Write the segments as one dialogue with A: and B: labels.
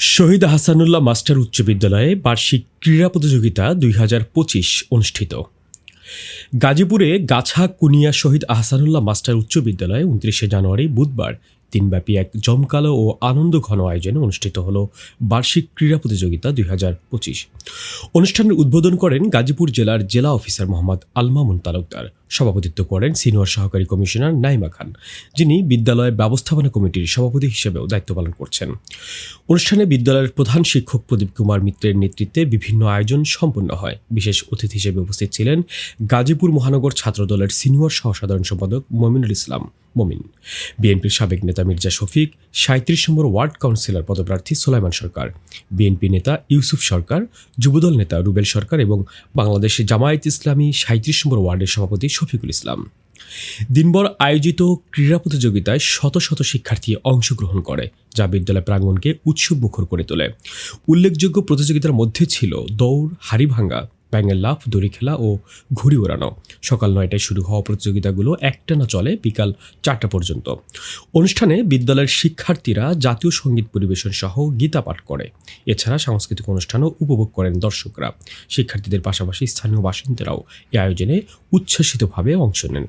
A: শহীদ Ahsanullah master উচ্চ বিদ্যালয়ে বার্ষিক ক্রীড়া প্রতিযোগিতা ২০২৫ অনুষ্ঠিত। গাজীপুরে গাছা-কুনিয়া শহীদ আহসানুল্লাহ মাস্টার উচ্চ বিদ্যালয়ে ২৯শে জানুয়ারি বুধবার দিনব্যাপী এক জমকালো ও আনন্দঘন আয়োজনে অনুষ্ঠিত হল বার্ষিক ক্রীড়া প্রতিযোগিতা ২০২৫। অনুষ্ঠানের উদ্বোধন করেন গাজীপুর জেলার জেলা অফিসার মোহাম্মদ আল-মামুন তালুকদার। সভাপতিত্ব করেন সিনিয়র সহকারী কমিশনার নাইমা খান, যিনি বিদ্যালয় ব্যবস্থাপনা কমিটির সভাপতি হিসেবেও দায়িত্ব পালন করছেন। অনুষ্ঠানে বিদ্যালয়ের প্রধান শিক্ষক প্রদীপ কুমার মিত্রের নেতৃত্বে বিভিন্ন আয়োজন সম্পন্ন হয়। বিশেষ অতিথি হিসেবে উপস্থিত ছিলেন গাজীপুর মহানগর ছাত্রদলের সিনিয়র সহসাধারণ সম্পাদক মমিনুল ইসলাম মমিন, বিএনপির সাবেক নেতা মির্জা শফিক, ৩৭ নম্বর ওয়ার্ড কাউন্সিলর পদপ্রার্থী সোলাইমান সরকার, বিএনপি নেতা ইউসুফ সরকার, যুবদল নেতা রুবেল সরকার এবং বাংলাদেশ জামায়াত ইসলামী ৩৭ নম্বর ওয়ার্ডের সভাপতি শফিকুল ইসলাম। দিনভর আয়োজিত ক্রীড়া প্রতিযোগিতায় শত শত শিক্ষার্থী অংশগ্রহণ করে, যা বিদ্যালয় প্রাঙ্গণকে উৎসবমুখর করে তোলে। উল্লেখযোগ্য প্রতিযোগিতার মধ্যে ছিল দৌড়, হাড়ি ভাঙা, ব্যাঙের লাফ, দড়ি খেলা ও ঘুড়ি ওড়ানো। সকাল ৯টায় শুরু হওয়া প্রতিযোগিতাগুলো একটানা চলে বিকাল ৪টা পর্যন্ত। অনুষ্ঠানে বিদ্যালয়ের শিক্ষার্থীরা জাতীয় সঙ্গীত পরিবেশন সহ গীতা পাঠ করে। এছাড়া সাংস্কৃতিক অনুষ্ঠানও উপভোগ করেন দর্শকরা। শিক্ষার্থীদের পাশাপাশি স্থানীয় বাসিন্দারাও এই আয়োজনে উচ্ছ্বসিতভাবে অংশ নেন।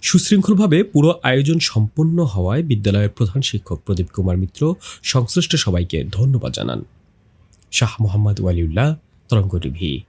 A: সুশৃঙ্খলভাবে পুরো আয়োজন সম্পন্ন হওয়ায় বিদ্যালয়ের প্রধান শিক্ষক প্রদীপ কুমার মিত্র সংশ্লিষ্ট সবাইকে ধন্যবাদ জানান। শাহ মোহাম্মদ ওয়ালিউল্লাহ, তরঙ্গ টিভি।